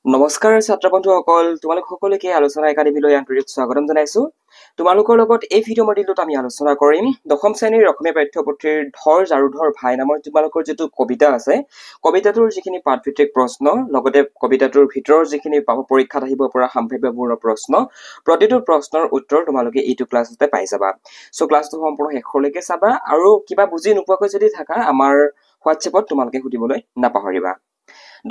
নমস্কাৰ ছাত্ৰ বন্ধুসকল, তোমালোক সকলোকে আলোচনা একাডেমীলৈ আন্তৰিক স্বাগতম জনাইছো। তোমালোকৰ লগত এই ভিডিঅ' মডিউলটোত আমি আলোচনা কৰিম দশম শ্ৰেণীৰ অসমীয়া পাঠ্যপুথিৰ ধৰ জাৰুধৰ ভাই নামৰ তোমালোকৰ যিটো কবিতা আছে, কবিতাটোৰ যিখিনি পাঠভিত্তিক প্ৰশ্ন, লগতে কবিতাটোৰ ভিতৰৰ যিখিনি পৰীক্ষাত আহিব পৰা সাম্ভাৱ্যপূৰ্ণ প্ৰশ্ন, প্ৰতিটো প্ৰশ্নৰ উত্তৰ তোমালোকে এইটো ক্লাছতে পাই যাবা। চ' ক্লাছটো সম্পূৰ্ণ শেষলৈকে চাবা আৰু কিবা বুজি নোপোৱাকৈ যদি থাকা আমাৰ হোৱাটছএপত তোমালোকে সুধিবলৈ নাপাহৰিবা।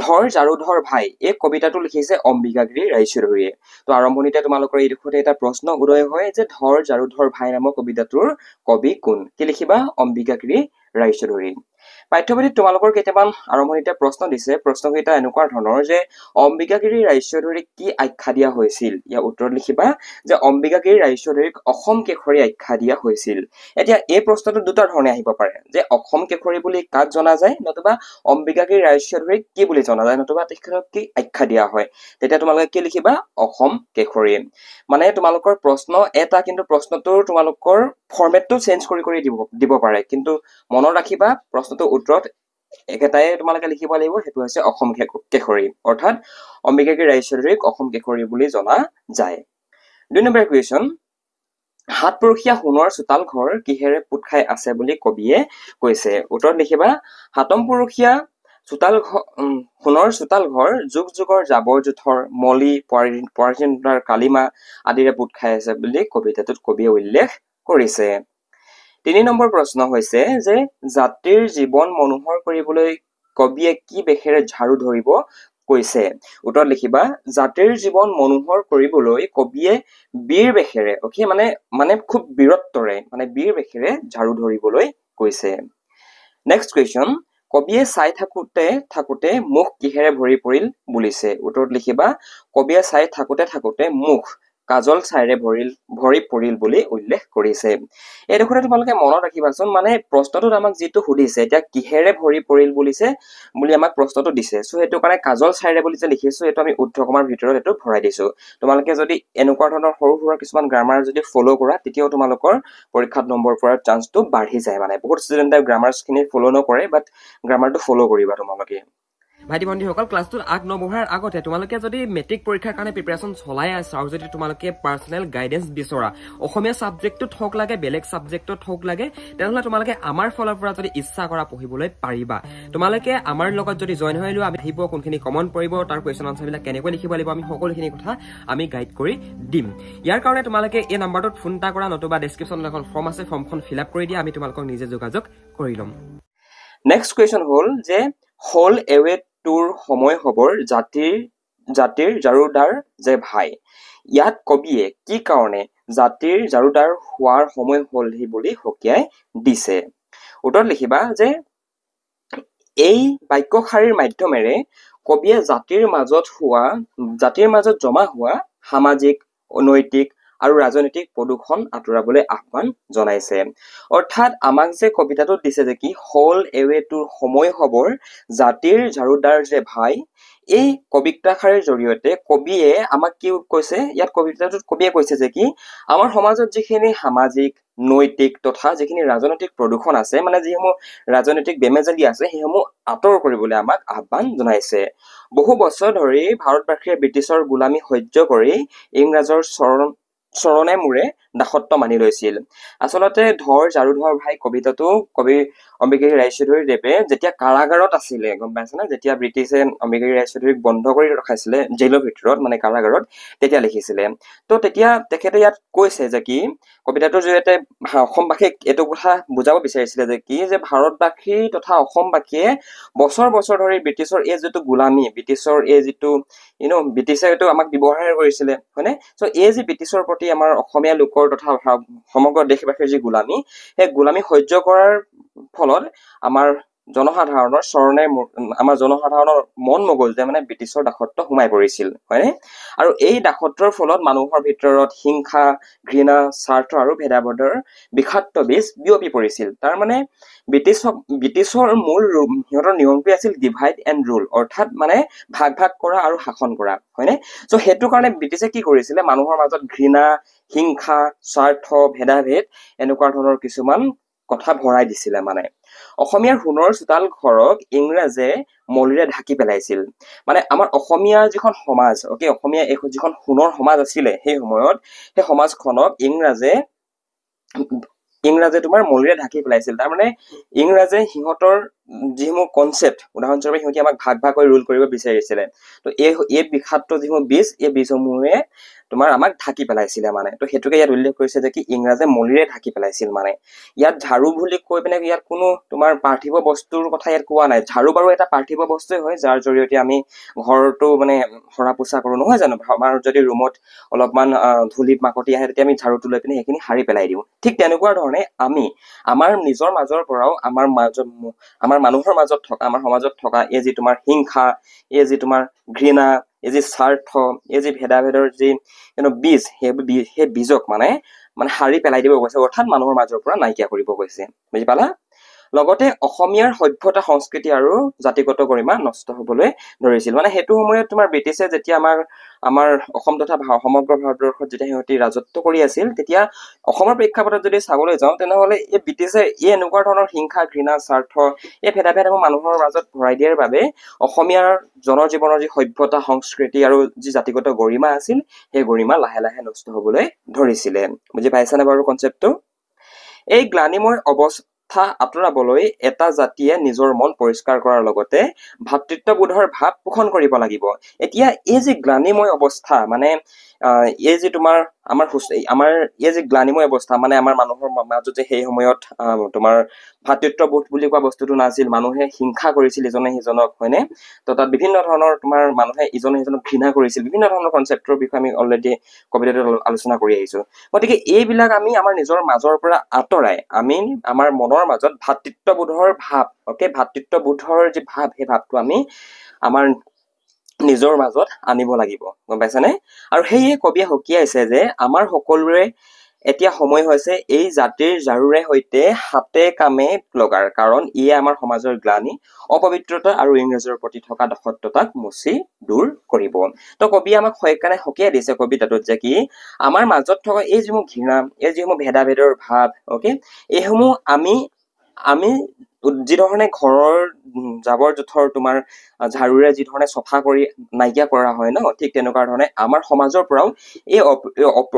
ধৰ জাৰুধৰ ভাই এই কবিতাটো লিখিছে অম্বিকাগিৰি ৰায়চৌধুৰীয়ে। তো আৰম্ভণিতে তোমালোকৰ এই দুখতে এটা প্ৰশ্ন উদয় হয় যে ধৰ জাৰুধৰ ভাই নামৰ কবিতাটোৰ কবি কোন? কি লিখিবা? অম্বিকাগিৰি ৰায়চৌধুৰী। পাঠ্যপুথিত তোমালোকৰ কেইটামান আৰম্ভণিতে প্ৰশ্ন দিছে। প্ৰশ্নকেইটা এনেকুৱা ধৰণৰ যে অম্বিকাগিৰি ৰায়চৌধুৰীক কি আখ্যা দিয়া হৈছিল? ইয়াৰ উত্তৰত লিখিবা যে অম্বিকাগিৰি ৰায়চৌধুৰীক অসম কেশৰী আখ্যা দিয়া হৈছিল। এতিয়া এই প্ৰশ্নটো দুটা ধৰণে আহিব পাৰে, যে অসম কেশৰী বুলি কাক জনা যায়, নতুবা অম্বিকাগিৰি ৰায়চৌধুৰীক কি বুলি জনা যায়, নতুবা তেখেতক কি আখ্যা দিয়া হয়। তেতিয়া তোমালোকে কি লিখিবা? অসম কেশৰী। মানে তোমালোকৰ প্ৰশ্ন এটা, কিন্তু প্ৰশ্নটোৰ তোমালোকৰ ফৰ্মেটটো চেঞ্জ কৰি কৰি দিব পাৰে, কিন্তু মনত ৰাখিবা প্ৰশ্নটোৰ উত্তৰত একেটাই তোমালোকে লিখিব লাগিব, সেইটো হৈছে অসম কেশৰী, অৰ্থাৎ অম্বিকাগিৰি ৰায়চৌধুৰীক অসম কেশৰী বুলি জনা যায়। 2 নম্বৰ কুৱেশ্যন, সাতপুৰুষীয়া সোণৰ চোতাল ঘৰ কিহেৰে পোত খাই আছে বুলি কবিয়ে কৈছে? উত্তৰত লিখিবা সাতম পুৰুষীয়া সোণৰ চোতাল ঘৰ যুগ যুগৰ জাবৰ জোথৰ মলি পৰাধীনতাৰ কালিমা আদিৰে পোত খাই আছে বুলি কবিতাটোত কবিয়ে উল্লেখ কৰিছে। 3 নম্বৰ প্ৰশ্ন হৈছে যে জাতিৰ জীৱন মনোহৰ কৰিবলৈ কবিয়ে কি বেশেৰে ঝাৰু ধৰিব কৈছে? উত্তৰত লিখিবা জাতিৰ জীৱন মনোহৰ কৰিবলৈ কবিয়ে বীৰ বেশেৰে, মানে খুব বীৰত্বৰে, মানে বীৰ বেশেৰে ঝাৰু ধৰিবলৈ কৈছে। নেক্সট কুৱেশ্যন, কবিয়ে চাই থাকোতে মুখ কিহেৰে ভৰি পৰিল বুলিছে? উত্তৰত লিখিবা কবিয়ে চাই থাকোতে মুখ কাজল ছাইৰে ভৰি পৰিল বুলি উল্লেখ কৰিছে। এইডোখৰতে তোমালোকে মনত ৰাখিবাচোন, মানে প্ৰশ্নটোত আমাক যিটো সুধিছে, এতিয়া কিহেৰে ভৰি পৰিল বুলিছে বুলি আমাক প্ৰশ্নটো দিছে। চ' সেইটো কাৰণে কাজল ছাইৰে বুলি যে লিখিছো, এইটো আমি উদ্ধকমাৰ ভিতৰত এইটো ভৰাই দিছো। তোমালোকে যদি এনেকুৱা ধৰণৰ সৰু সুৰা কিছুমান গ্ৰামাৰ যদি ফ'ল' কৰা, তেতিয়াও তোমালোকৰ পৰীক্ষাত নম্বৰ পোৱাৰ চান্সটো বাঢ়ি যায়। মানে বহুত ষ্টুডেণ্টে গ্ৰামাৰখিনি ফ'ল' নকৰে, বাট গ্ৰামাৰটো ফ'ল' কৰিবা তোমালোকে। ভাইটি ভণ্টিসকল, ক্লাছটোত নবঢ়াৰ আগতে তোমালোকে যদি মেট্ৰিক পৰীক্ষাৰ কাৰণে প্ৰিপেৰেশ্যন চলাই আছা আৰু যদি তোমালোকে পাৰ্চনেল গাইডেন্স বিচৰা, অসমীয়া ছাবজেক্টটোত হওক লাগে বেলেগ ছাবজেক্টত হওক লাগে, তেনেহ'লে তোমালোকে আমাৰ ফালৰ পৰা যদি ইচ্ছা কৰা পঢ়িবলৈ পাৰিবা। তোমালোকে আমাৰ লগত যদি জইন হৈ লোৱা, আমি আহিব কোনখিনি কমন পৰিব, তাৰ কুৱেশ্যন আনচাৰবিলাক কেনেকৈ লিখিব লাগিব, আমি সকলোখিনি কথা আমি গাইড কৰি দিম। ইয়াৰ কাৰণে তোমালোকে এই নাম্বাৰটোত ফোন এটা কৰা, নতুবা ডেছক্ৰিপশ্যনত এখন ফৰ্ম আছে, ফৰ্মখন ফিল আপ কৰি দিয়া, আমি তোমালোকক নিজে যোগাযোগ কৰি ল'ম। নেক্সট কুৱেশ্যন হ'ল যে হ'ল এৱে তোৰ সময় হবৰ জাতিৰ জাৰুদাৰ যে ভাই। ইয়াত কবিয়ে কি কাৰণে জাতিৰ জাৰুদাৰ হোৱাৰ সময় হ'লহি বুলি সকীয়াই দিছে? উত্তৰত লিখিবা যে এই বাক্যশাৰীৰ মাধ্যমেৰে কবিয়ে জাতিৰ মাজত জমা হোৱা সামাজিক, নৈতিক আৰু ৰাজনৈতিক প্ৰদূষণ আঁতৰাবলৈ আহ্বান জনাইছে। অৰ্থাৎ আমাক যে কবিতাটোত দিছে যে কি হ'ল এৱে তোৰ সময় হবৰ জাতিৰ ঝাৰুদাৰ যে ভাই, এই কবিতাশাৰীৰ জৰিয়তে কবিয়ে আমাক কি কৈছে? ইয়াত কবিতাটোত কবিয়ে কৈছে যে কি আমাৰ সমাজত যিখিনি সামাজিক, নৈতিক তথা যিখিনি ৰাজনৈতিক প্ৰদূষণ আছে, মানে যিসমূহ ৰাজনৈতিক বেমেজালি আছে, সেইসমূহ আঁতৰ কৰিবলৈ আমাক আহ্বান জনাইছে। বহু বছৰ ধৰি ভাৰতবাসীয়ে ব্ৰিটিছৰ গোলামী সহ্য কৰি ইংৰাজৰ চৰণে মূৰে দাসত্ব মানি লৈছিল। আচলতে ধৰ জাৰুধৰ ভাই কবিতাটো কবি অম্বিকাগিৰি ৰায়চৌধুৰীদেৱে যেতিয়া কাৰাগাৰত আছিলে, গম পাইছেনে, যেতিয়া ব্ৰিটিছে অম্বিকাগিৰি ৰায়চৌধুৰীক বন্ধ কৰি ৰখাইছিলে জেইলৰ ভিতৰত, মানে কাৰাগাৰত, তেতিয়া লিখিছিলে। তো তেতিয়া তেখেতে ইয়াত কৈছে যে কি কবিতাটোৰ জৰিয়তে অসমবাসীক এইটো কথা বুজাব বিচাৰিছিলে যে কি যে ভাৰতবাসী তথা অসমবাসীয়ে বছৰ বছৰ ধৰি ব্ৰিটিছৰ এই যিটো গোলামী, ব্ৰিটিছৰ এই যিটো ব্ৰিটিছে এইটো আমাক ব্যৱহাৰ কৰিছিলে, হয়নে? চ' এই যি ব্ৰিটিছৰ প্ৰতি আমাৰ অসমীয়া লোকৰ তথা সমগ্ৰ দেশবাসীৰ যি গোলামী, সেই গোলামী সহ্য কৰাৰ ফলত আমাৰ জনসাধাৰণৰ মন মগজুতে মানে ব্ৰিটিছৰ দাসত্ব সোমাই পৰিছিল, হয়নে? আৰু এই দাসত্বৰ ফলত মানুহৰ ভিতৰত হিংসা, ঘৃণা, স্বাৰ্থ আৰু ভেদাভেদৰ বিষাক্ত বীজ বিয়পি পৰিছিল। তাৰ মানে ব্ৰিটিছৰ মূল সিহঁতৰ নিয়মটোৱে আছিল ডিভাইড এণ্ড ৰুল, অৰ্থাৎ মানে ভাগ ভাগ কৰা আৰু শাসন কৰা, হয়নে? চ' সেইটো কাৰণে ব্ৰিটিছে কি কৰিছিলে, মানুহৰ মাজত ঘৃণা, হিংসা, স্বাৰ্থ, ভেদাভেদ এনেকুৱা ধৰণৰ কিছুমান কথা ভৰাই দিছিলে মানে অসমীয়াৰ সোণৰ চোতাল ঘৰক ইংৰাজে মলিৰে ঢাকি পেলাইছিল মানে আমাৰ অসমীয়াৰ যিখন সমাজ অসমীয়া যিখন সোণৰ সমাজ আছিলে সেই সময়ত সেই সমাজখনক ইংৰাজে তোমাৰ মলিৰে ঢাকি পেলাইছিল তাৰমানে ইংৰাজে সিহঁতৰ যিসমূহ কনচেপ্ট উদাহৰণস্বৰূপে সিহঁতি আমাক ভাগ ভাগ কৰি ৰুল কৰিব বিচাৰিছিলে তো এই বিষাক্ত যিসমূহ বীজ এই বীজসমূহে তোমাৰ আমাক ঢাকি পেলাইছিলে মানে তো সেইটোকে ইয়াত উল্লেখ কৰিছে যে কি ইংৰাজে মলিৰে ঢাকি পেলাইছিল মানে ইয়াত ঝাৰু বুলি কৈ পিনে ইয়াত কোনো তোমাৰ পাৰ্থিৱ বস্তুৰ কথা ইয়াত কোৱা নাই ঝাৰু বাৰু এটা পাৰ্থিৱ বস্তুৱে হয় যাৰ জৰিয়তে আমি ঘৰটো মানে সৰা পোছা কৰো নহয় জানো আমাৰ যদি ৰুমত অলপমান ধূলি মাকতি আহে তেতিয়া আমি ঝাৰুটো লৈ পিনে সেইখিনি সাৰি পেলাই দিওঁ ঠিক তেনেকুৱা ধৰণে আমি আমাৰ নিজৰ মাজৰ পৰাও আমাৰ মানুহৰ মাজত থকা আমাৰ সমাজত থকা এই যি তোমাৰ হিংসা এই যি তোমাৰ ঘৃণা এই যি স্বাৰ্থ এই যি ভেদাভেদৰ যি বীজ সেই বীজক মানে সাৰি পেলাই দিব গৈছে অৰ্থাৎ মানুহৰ মাজৰ পৰা নাইকিয়া কৰিব গৈছে বুজি পালা লগতে অসমীয়াৰ সভ্যতা সংস্কৃতি আৰু জাতিগত গৰিমা নষ্ট হবলৈ ধৰিছিল মানে সেইটো সময়ত তোমাৰ ব্ৰিটিছে যেতিয়া আমাৰ অসম তথা সমগ্ৰ ভাৰতবৰ্ষত যেতিয়া সিহঁতি ৰাজত্ব কৰি আছিল তেতিয়া অসমৰ প্ৰেক্ষাপটত যদি চাবলৈ যাওঁ তেনেহলে এই ব্ৰিটিছে এনেকুৱা ধৰণৰ হিংসা ঘৃণা স্বাৰ্থ এই ভেদাভেদসমূহ মানুহৰ মাজত ভৰাই দিয়াৰ বাবে অসমীয়াৰ জনজীৱনৰ যি সভ্যতা সংস্কৃতি আৰু যি জাতিগত গৰিমা আছিল সেই গৰিমা লাহে লাহে নষ্ট হবলৈ ধৰিছিলে বুজি পাইছানে বাৰু কনচেপ্টটো এই গ্লানিময় অৱস্থা আঁতৰাবলৈ এটা জাতিয়ে নিজৰ মন পৰিষ্কাৰ কৰাৰ লগতে ভাতৃত্ববোধৰ ভাৱ পোষণ কৰিব লাগিব এতিয়া এই যি গ্লানিময় অৱস্থা মানে এই যি তোমাৰ আমাৰ এই যি গ্লানিময় অৱস্থা মানে আমাৰ মানুহৰ মাজত যে সেই সময়ত তোমাৰ ভাতৃত্ববোধ বুলি কোৱা বস্তুটো নাছিল মানুহে হিংসা কৰিছিল ইজনে সিজনক হয়নে তো তাত বিভিন্ন ধৰণৰ তোমাৰ মানুহে ইজনে সিজনক ঘৃণা কৰিছিল বিভিন্ন ধৰণৰ কনচেপ্টৰ বিষয়ে আমি অলৰেডি কবিতাটোত আলোচনা কৰি আহিছো গতিকে এইবিলাক আমি আমাৰ নিজৰ মাজৰ পৰা আঁতৰাই আমি আমাৰ মনৰ মাজত ভাতৃত্ববোধৰ ভাৱ ভাতৃত্ববোধৰ যি ভাৱ সেই ভাৱটো আমি আমাৰ নিজৰ মাজত আনিব লাগিব গম পাইছানে আৰু সেয়ে কবিয়ে সকীয়াইছে যে আমাৰ সকলোৰে এতিয়া সময় হৈছে এই জাতিৰ জাৰুৰে সৈতে হাতে কামে লগাৰ কাৰণ ইয়ে আমাৰ সমাজৰ গ্লানি অপবিত্ৰতা আৰু ইংৰাজৰ প্ৰতি থকা দাসত্বতাক মুচি দূৰ কৰিব তো কবিয়ে আমাক সেইকাৰণে সকীয়াই দিছে কবিতাটোত যে কি আমাৰ মাজত থকা এই যিসমূহ ঘৃণা এই যিসমূহ ভেদাভেদৰ ভাৱ এইসমূহ আমি যি ধৰণে ঘৰৰ জাবৰ জোথৰ তোমাৰ ঝাৰুৰে যি ধৰণে চফা কৰি নাইকিয়া কৰা হয় ন ঠিক তেনেকুৱা ধৰণে আমাৰ সমাজৰ পৰাও এই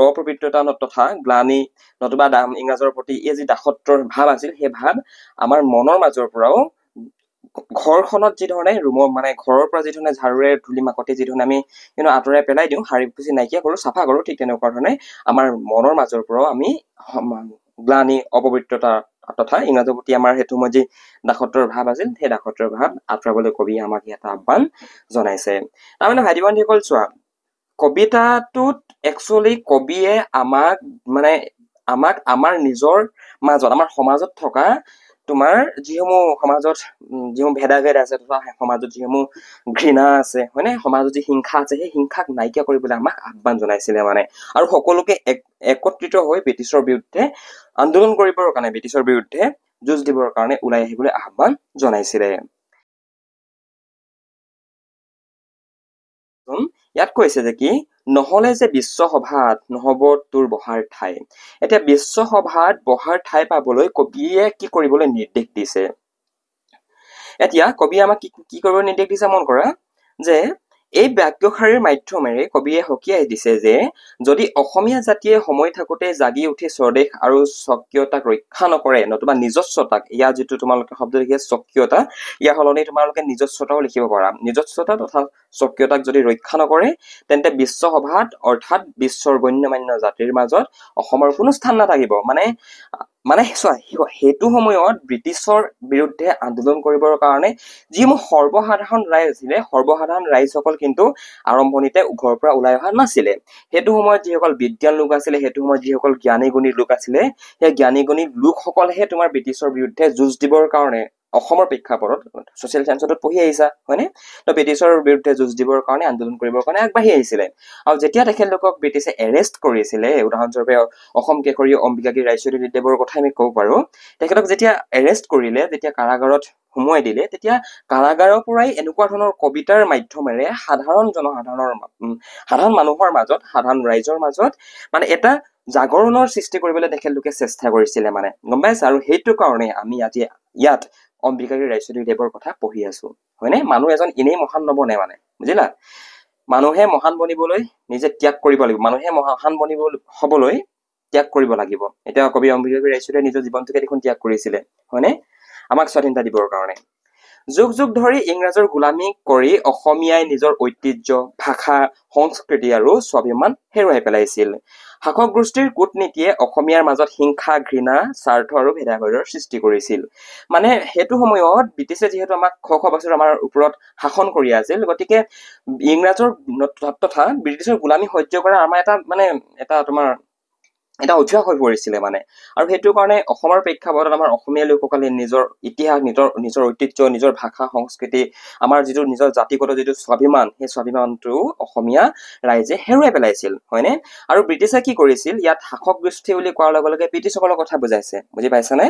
অপবিত্ৰতা তথা গ্লানি নতুবা ইংৰাজৰ প্ৰতি এই যি দাসত্বৰ ভাৱ আছিল সেই ভাৱ আমাৰ মনৰ মাজৰ পৰাও ঘৰখনত যি ধৰণে ঘৰৰ পৰা যি ধৰণে ঝাৰুৰে ধূলি মাকতি যি ধৰণে আমি আঁতৰাই পেলাই দিওঁ সাৰি পুচি নাইকিয়া কৰো চাফা কৰো ঠিক তেনেকুৱা ধৰণে আমাৰ মনৰ মাজৰ পৰাও আমি গ্লানি অপবিত্ৰতা তথা ইংৰাজৰ প্ৰতি আমাৰ সেইটো সময়ত যি দাসত্বৰ ভাৱ আছিল সেই দাসত্বৰ ভাৱ আঁতৰাবলৈ কবিয়ে আমাক এটা আহ্বান জনাইছে তাৰমানে ভাইটি ভণ্টিসকল চোৱা কবিতাটোত একচুৱেলি কবিয়ে আমাক আমাৰ নিজৰ মাজত আমাৰ সমাজত থকা তোমাৰ যিসমূহ সমাজত যিসমূহ ভেদাভেদ আছে তথা সমাজত যিসমূহ ঘৃণা আছে হয়নে সমাজত যি হিংসা আছে সেই হিংসাক নাইকিয়া কৰিবলৈ আমাক আহ্বান জনাইছিলে মানে আৰু সকলোকে একত্ৰিত হৈ ব্ৰিটিছৰ বিৰুদ্ধে আন্দোলন কৰিবৰ কাৰণে ব্ৰিটিছৰ বিৰুদ্ধে যুঁজ দিবৰ কাৰণে ওলাই আহিবলৈ আহ্বান জনাইছিলে ইয়াত কৈছে যে কি নহলে যে বিশ্বসভাত নহব তোৰ বহাৰ ঠাই এতিয়া বিশ্বসভাত বহাৰ ঠাই পাবলৈ কবিয়ে কি কৰিবলৈ নিৰ্দেশ দিছে এতিয়া কবিয়ে আমাক কি কৰিব নিৰ্দেশ দিছে মন কৰা যে এই বাক্যশাৰীৰ মাধ্যমেৰে কবিয়ে সকীয়াই দিছে যে যদি অসমীয়া জাতিয়ে সময় থাকোতে জাগি উঠি স্বদেশ আৰু স্বকীয়তাক ৰক্ষা নকৰে নতুবা নিজস্বতাক ইয়াৰ যিটো তোমালোকে শব্দ লিখে স্বকীয়তা ইয়াৰ সলনি তোমালোকে নিজস্বতাও লিখিব পাৰা নিজস্বতা তথা স্বকীয়তাক যদি ৰক্ষা নকৰে তেন্তে বিশ্বসভাত অৰ্থাৎ বিশ্বৰ গণ্যমান্য জাতিৰ মাজত অসমৰ কোনো স্থান নাথাকিব মানে সেইটো সময়ত ব্ৰিটিছৰ বিৰুদ্ধে আন্দোলন কৰিবৰ কাৰণে যিসমূহ সৰ্বসাধাৰণ ৰাইজ আছিলে সৰ্বসাধাৰণ ৰাইজসকল কিন্তু আৰম্ভণিতে ঘৰৰ পৰা ওলাই অহা নাছিলে সেইটো সময়ত যিসকল বিদ্যান লোক আছিলে সেইটো সময়ত যিসকল জ্ঞানী গুণী লোক আছিলে সেই জ্ঞানী গুণী লোকসকলেহে তোমাৰ ব্ৰিটিছৰ বিৰুদ্ধে যুঁজ দিবৰ কাৰণে অসমৰ প্ৰেক্ষাপটত ছচিয়েল চায়েন্সত পঢ়ি আহিছা হয়নে তো ব্ৰিটিছৰ বিৰুদ্ধে যুঁজ দিবৰ কাৰণে আন্দোলন কৰিবৰ কাৰণে আগবাঢ়ি আহিছিলে আৰু যেতিয়া তেখেতলোকক ব্ৰিটিছে এৰেষ্ট কৰিছিলে উদাহৰণস্বৰূপে অসম কেশৰী অম্বিকাগিৰি ৰায়চৌধুৰীদেৱৰ কথা আমি ক'ব পাৰো তেখেতক যেতিয়া এৰেষ্ট কৰিলে যেতিয়া কাৰাগাৰত সোমোৱাই দিলে তেতিয়া কাৰাগাৰৰ পৰাই এনেকুৱা ধৰণৰ কবিতাৰ মাধ্যমেৰে সাধাৰণ মানুহৰ মাজত সাধাৰণ ৰাইজৰ মাজত মানে এটা জাগৰণৰ সৃষ্টি কৰিবলৈ তেখেতলোকে চেষ্টা কৰিছিলে মানে গম পাইছা আৰু সেইটো কাৰণে আমি আজি ইয়াত অম্বিকাগিৰি ৰায়চৌধুৰীদেৱৰ কথা পঢ়ি আছো হয়নে মানুহ এজন এনেই মহান নবনে মানে বুজিলা মানুহে মহান বনিবলৈ নিজে ত্যাগ কৰিব লাগিব মানুহে মহান হবলৈ ত্যাগ কৰিব লাগিব এটা কবি অম্বিকাগিৰি ৰায়চৌধুৰীয়ে নিজৰ জীৱনটোকে দেখোন ত্যাগ কৰিছিলে হয়নে আমাক স্বাধীনতা দিবৰ কাৰণে যুগ যুগ ধৰি ইংৰাজৰ গোলামী কৰি অসমীয়াই নিজৰ ঐতিহ্য ভাষা সংস্কৃতি আৰু স্বাভিমান হেৰুৱাই পেলাইছিল শাসক গোষ্ঠীৰ কূটনীতিয়ে অসমীয়াৰ মাজত হিংসা ঘৃণা স্বাৰ্থ আৰু ভেদাভেদৰ সৃষ্টি কৰিছিল মানে সেইটো সময়ত ব্ৰিটিছে যিহেতু আমাক শ শ বছৰ আমাৰ ওপৰত শাসন কৰি আছিল গতিকে ইংৰাজৰ তথা ব্ৰিটিছৰ গোলামী সহ্য কৰা আমাৰ এটা তোমাৰ এটা অভ্যাস হৈ পৰিছিলে মানে আৰু সেইটো কাৰণে অসমৰ প্ৰেক্ষাপটত আমাৰ অসমীয়া লোকসকলে নিজৰ ইতিহাস নিজৰ ঐতিহ্য নিজৰ ভাষা সংস্কৃতি আমাৰ যিটো নিজৰ জাতিগত যিটো স্বাভিমান সেই স্বাভিমানটো অসমীয়া ৰাইজে হেৰুৱাই পেলাইছিল হয়নে আৰু ব্ৰিটিছে কি কৰিছিল ইয়াত শাসক গোষ্ঠী বুলি কোৱাৰ লগে লগে ব্ৰিটিছসকলৰ কথা বুজাইছে বুজি পাইছানে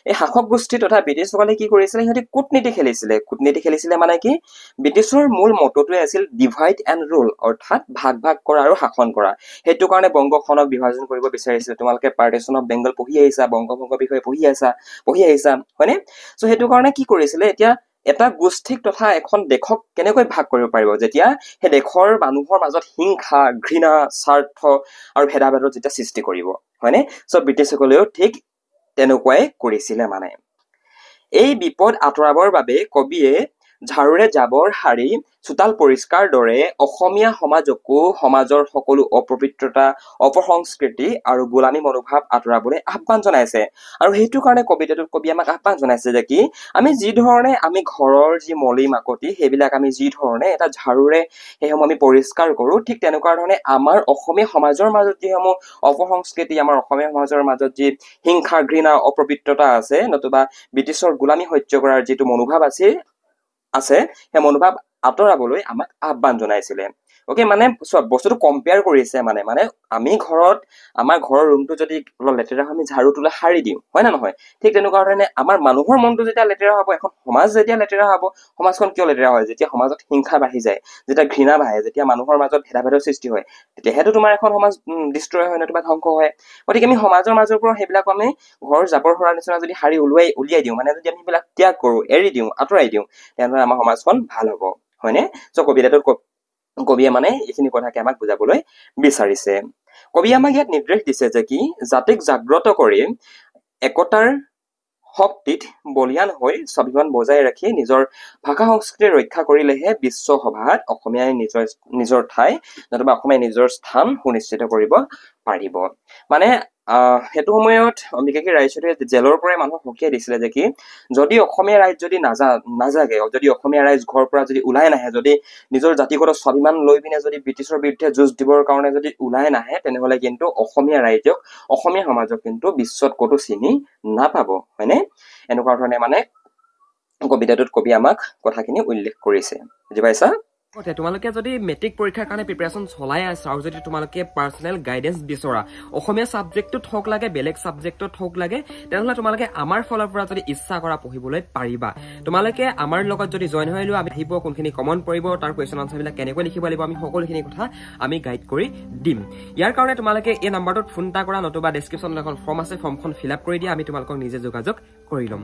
এই শাসক গোষ্ঠী তথা ব্ৰিটিছসকলে কি কৰিছিলে সিহঁতে কূটনীতি খেলিছিলে মানে কি ব্ৰিটিছৰ মূল মটটোৱে আছিল ডিভাইড এণ্ড ৰুল অৰ্থাৎ ভাগ ভাগ কৰা আৰু শাসন কৰা সেইটো কাৰণে বংগখনক বিভাজন কৰিব বিচাৰিছিল তোমালোকে পাৰ্টিশ্যন অফ বেংগল পঢ়ি আহিছা বংগভংগৰ বিষয়ে পঢ়ি আহিছা হয়নে সো সেইটো কাৰণে কি কৰিছিলে এতিয়া এটা গোষ্ঠীক তথা এখন দেশক কেনেকৈ ভাগ কৰিব পাৰিব যেতিয়া সেই দেশৰ মানুহৰ মাজত হিংসা ঘৃণা স্বাৰ্থ আৰু ভেদাভেদৰ যেতিয়া সৃষ্টি কৰিব হয়নে সো ব্ৰিটিছসকলেও ঠিক তেনেকুৱাই কৰিছিলে মানে এই বিপদ আঁতৰাবৰ বাবে কবিয়ে ঝাৰুৰে জাবৰ সাৰি চোতাল পৰিষ্কাৰ দৰে অসমীয়া সমাজকো সমাজৰ সকলো অপবিত্ৰতা অপসংস্কৃতি আৰু গোলামী মনোভাৱ আঁতৰাবলৈ আহ্বান জনাইছে আৰু সেইটো কাৰণে কবিতাটোত কবি আমাক আহ্বান জনাইছে যে কি আমি যি ধৰণে আমি ঘৰৰ যি মলি মাকতি সেইবিলাক আমি যি ধৰণে এটা ঝাৰুৰে সেইসমূহ আমি পৰিষ্কাৰ কৰোঁ ঠিক তেনেকুৱা ধৰণে আমাৰ অসমীয়া সমাজৰ মাজত যিসমূহ অপসংস্কৃতি আমাৰ অসমীয়া সমাজৰ মাজত যি হিংসা ঘৃণা অপবিত্ৰতা আছে নতুবা ব্ৰিটিছৰ গোলামী সহ্য কৰাৰ যিটো মনোভাৱ আছে সেই মনোভাৱ আঁতৰাবলৈ আমাক আহ্বান জনাইছিলে ওকে মানে চব বস্তুটো কম্পেয়াৰ কৰিছে মানে আমি ঘৰত আমাৰ ঘৰৰ ৰুমটো যদি অলপ লেতেৰা হয় আমি ঝাৰু তুলা সাৰি দিওঁ হয় না নহয় ঠিক তেনেকুৱা ধৰণে আমাৰ মানুহৰ মনটো যেতিয়া লেতেৰা হ'ব এখন সমাজ যেতিয়া লেতেৰা হ'ব সমাজখন কিয় লেতেৰা হয় যেতিয়া সমাজত হিংসা বাঢ়ি যায় যেতিয়া ঘৃণা বাঢ়ে যেতিয়া মানুহৰ মাজত ভেদাভেদৰ সৃষ্টি হয় তেতিয়াহেতো তোমাৰ এখন সমাজ ডিষ্ট্ৰয় হয় নতুবা ধ্বংস হয় গতিকে আমি সমাজৰ মাজৰ পৰা সেইবিলাক আমি ঘৰ জাবৰ সৰাৰ নিচিনা যদি সাৰি উলিয়াই দিওঁ মানে যদি আমি সেইবিলাক ত্যাগ কৰোঁ এৰি দিওঁ আঁতৰাই দিওঁ তেনেহ'লে আমাৰ সমাজখন ভাল হ'ব হয়নে চ' কবিতাটোত কবিয়ে মানে এইখিনি কথাকে আমাক বুজাবলৈ বিচাৰিছে কবিয়ে আমাক ইয়াত নিৰ্দেশ দিছে যে কি জাতিক জাগ্ৰত কৰি একতাৰ শক্তিত বলিয়ান হৈ স্বাভিমান বজাই ৰাখি নিজৰ ভাষা সংস্কৃতি ৰক্ষা কৰিলেহে বিশ্ব সভাত অসমীয়াই নিজৰ ঠাই নতুবা অসমীয়াই নিজৰ স্থান সুনিশ্চিত কৰিব পাৰিব মানে সেইটো সময়ত অম্বিকাগিৰি ৰায়চৌধুৰীয়ে জেলৰ পৰাই মানুহক সকীয়াই দিছিলে যে কি যদি অসমীয়া ৰাইজ যদি নাজাগে যদি অসমীয়া ৰাইজ ঘৰৰ পৰা যদি ওলাই নাহে যদি নিজৰ জাতিগত স্বাভিমান লৈ পিনে যদি ব্ৰিটিছৰ বিৰুদ্ধে যুঁজ দিবৰ কাৰণে যদি ওলাই নাহে তেনেহ'লে কিন্তু অসমীয়া ৰাইজক অসমীয়া সমাজক কিন্তু বিশ্বত ক'তো চিনি নাপাব হয়নে এনেকুৱা ধৰণে মানে কবিতাটোত কবি আমাক কথাখিনি উল্লেখ কৰিছে বুজি পাইছা তোমালোকে যদি মেট্ৰিক পৰীক্ষাৰ কাৰণে প্ৰিপাৰেশ্যন চলাই আছা আৰু যদি তোমালোকে পাৰ্চনেল গাইডেন্স বিচৰা অসমীয়া ছাবজেক্টটোত হওক লাগে বেলেগ ছাবজেক্টত হওক লাগে তেনেহ'লে তোমালোকে আমাৰ ফালৰ পৰা যদি ইচ্ছা কৰা পঢ়িবলৈ পাৰিবা তোমালোকে আমাৰ লগত যদি জইন হৈ লোৱা আমি আহিব কোনখিনি কমন পৰিব তাৰ কুৱেশ্যন আনচাৰবিলাক কেনেকৈ লিখিব লাগিব আমি সকলোখিনি কথা আমি গাইড কৰি দিম ইয়াৰ কাৰণে তোমালোকে এই নাম্বাৰটোত ফোন এটা কৰা নতুবা ডেছক্ৰিপশ্যনত এখন ফৰ্ম আছে ফৰ্মখন ফিল আপ কৰি দিয়া আমি তোমালোকক নিজে যোগাযোগ কৰি ল'ম